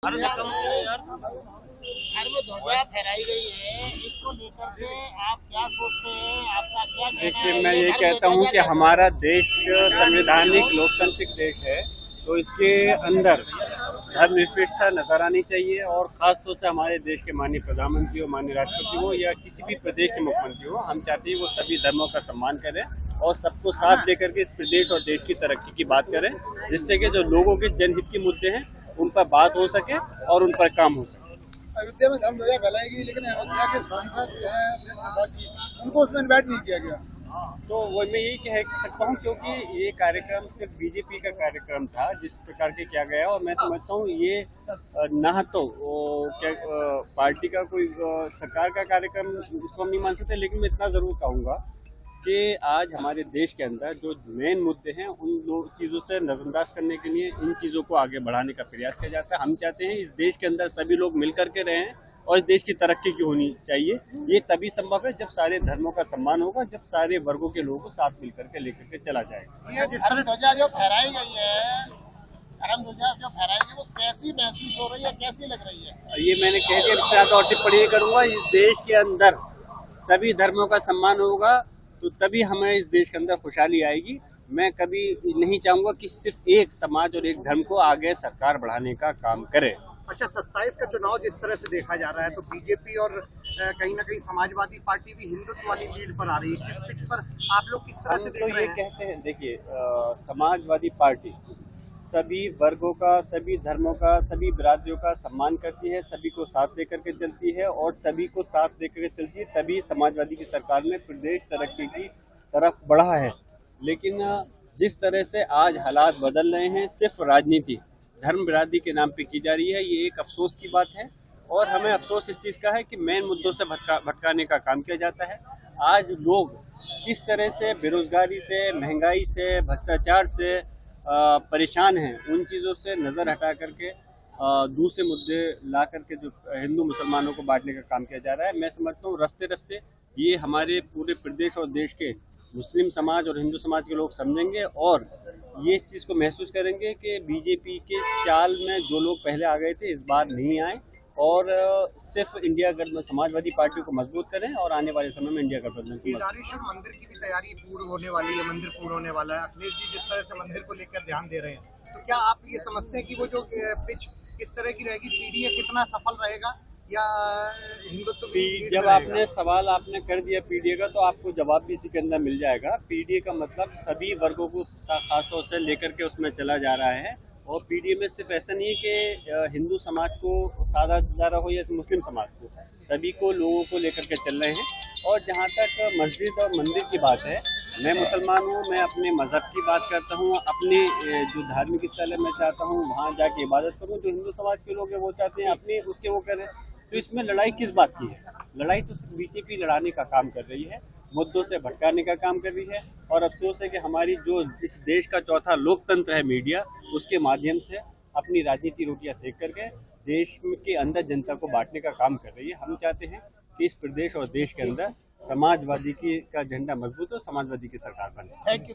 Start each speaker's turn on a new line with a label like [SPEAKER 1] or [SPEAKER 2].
[SPEAKER 1] घर में ध्वजा फहराई गई है, इसको लेकर के आप क्या सोचते हैं, आपका क्या कहना है?
[SPEAKER 2] देखिए, मैं ये कहता हूँ कि हमारा देश संवैधानिक लोकतांत्रिक देश है, तो इसके अंदर धर्मनिरपेक्षता नजर आनी चाहिए। और खासतौर से हमारे देश के माननीय प्रधानमंत्री हो, माननीय राष्ट्रपति हो या किसी भी प्रदेश के मुख्यमंत्री हो, हम चाहते हैं वो सभी धर्मों का सम्मान करें और सबको साथ लेकर के इस प्रदेश और देश की तरक्की की बात करें, जिससे कि जो लोगों के जनहित के मुद्दे हैं उन पर बात हो सके और उन पर काम हो सके।
[SPEAKER 3] अयोध्या में धर्म ध्वजा फैलाएगी, लेकिन अयोध्या के सांसद जो है प्रसाद जी, उनको उसमें इन्वाइट नहीं किया गया।
[SPEAKER 2] तो वो मैं यही कह सकता हूँ, क्योंकि ये कार्यक्रम सिर्फ बीजेपी का कार्यक्रम था जिस प्रकार के किया गया, और मैं समझता हूँ ये ना तो क्या पार्टी का कोई सरकार का कार्यक्रम इसको हम नहीं मान सकते। लेकिन मैं इतना जरूर कहूँगा कि आज हमारे देश के अंदर जो मेन मुद्दे हैं उन चीज़ों से नजरअंदाज करने के लिए इन चीज़ों को आगे बढ़ाने का प्रयास किया जाता है। हम चाहते हैं इस देश के अंदर सभी लोग मिल करके रहें और इस देश की तरक्की की होनी चाहिए। ये तभी संभव है जब सारे धर्मों का सम्मान होगा, जब सारे वर्गों के लोगों को साथ मिल करके लेकर के चला जाएगा।
[SPEAKER 1] ये जिस तरह ध्वजा जो फहराई गई है, धर्म ध्वजा जो फहराई गई, वो कैसी महसूस हो रही है, कैसी लग रही है?
[SPEAKER 2] ये मैंने कह दिया, इससे ज्यादा और टिप्पणी करूंगा। इस देश के अंदर सभी धर्मों का सम्मान होगा तो तभी हमें इस देश के अंदर खुशहाली आएगी। मैं कभी नहीं चाहूंगा कि सिर्फ एक समाज और एक धर्म को आगे सरकार बढ़ाने का काम करे।
[SPEAKER 4] अच्छा, 27 का चुनाव जिस तरह से देखा जा रहा है, तो बीजेपी और कहीं ना कहीं समाजवादी पार्टी भी हिंदुत्व वाली लीड पर आ रही है। किस पिच पर आप लोग किस तरह से देख रहे हैं?
[SPEAKER 2] कहते हैं, देखिए, समाजवादी पार्टी सभी वर्गों का, सभी धर्मों का, सभी बिरादरियों का सम्मान करती है, सभी को साथ लेकर के चलती है और सभी को साथ लेकर के चलती है, तभी समाजवादी की सरकार में प्रदेश तरक्की की तरफ बढ़ा है। लेकिन जिस तरह से आज हालात बदल रहे हैं, सिर्फ राजनीति धर्म बिरादरी के नाम पे की जा रही है, ये एक अफसोस की बात है। और हमें अफसोस इस चीज़ का है कि मेन मुद्दों से भटकाने का काम किया जाता है। आज लोग किस तरह से बेरोजगारी से, महंगाई से, भ्रष्टाचार से परेशान हैं, उन चीज़ों से नज़र हटा करके दूसरे मुद्दे ला करके जो हिंदू मुसलमानों को बांटने का काम किया जा रहा है। मैं समझता हूँ रफ्ते रफ्ते ये हमारे पूरे प्रदेश और देश के मुस्लिम समाज और हिंदू समाज के लोग समझेंगे और ये इस चीज़ को महसूस करेंगे कि बीजेपी के चाल में जो लोग पहले आ गए थे इस बार नहीं आए और सिर्फ इंडिया गठबंधन समाजवादी पार्टी को मजबूत करें और आने वाले समय में इंडिया गठबंधन को।
[SPEAKER 4] केदारेश्वर मंदिर की भी तैयारी पूर्ण होने वाली है, मंदिर पूर्ण होने वाला है। अखिलेश जी जिस तरह से मंदिर को लेकर ध्यान दे रहे हैं, तो क्या आप ये समझते हैं कि वो जो पिच किस तरह की रहेगी, पीडीए कितना सफल रहेगा या हिंदुत्व?
[SPEAKER 2] जब आपने सवाल आपने कर दिया पीडीए का, तो आपको जवाब भी इसी के अंदर मिल जाएगा। पीडीए का मतलब सभी वर्गों को खासतौर से लेकर के उसमें चला जा रहा है। और पीडीए में सिर्फ ऐसा नहीं है कि हिंदू समाज को साझा जा रहा हो या मुस्लिम समाज को, सभी को लोगों को लेकर के चल रहे हैं। और जहाँ तक मस्जिद और मंदिर की बात है, मैं मुसलमान हूँ, मैं अपने मज़हब की बात करता हूँ, अपने जो धार्मिक स्थल है मैं चाहता हूँ वहाँ जाके इबादत करूँ। जो हिंदू समाज के लोग हैं वो चाहते हैं अपने उसके वो करें। तो इसमें लड़ाई किस बात की है? लड़ाई तो सिर्फ बीजेपी लड़ाने का काम कर रही है, मुद्दों से भटकाने का काम कर रही है। और अफसोस है कि हमारी जो इस देश का चौथा लोकतंत्र है मीडिया, उसके माध्यम से अपनी राजनीति रोटियां सेक करके देश के अंदर जनता को बांटने का काम कर रही है। हम चाहते हैं कि इस प्रदेश और देश के अंदर समाजवादी का झंडा मजबूत हो, समाजवादी की सरकार बने।
[SPEAKER 1] Thank you.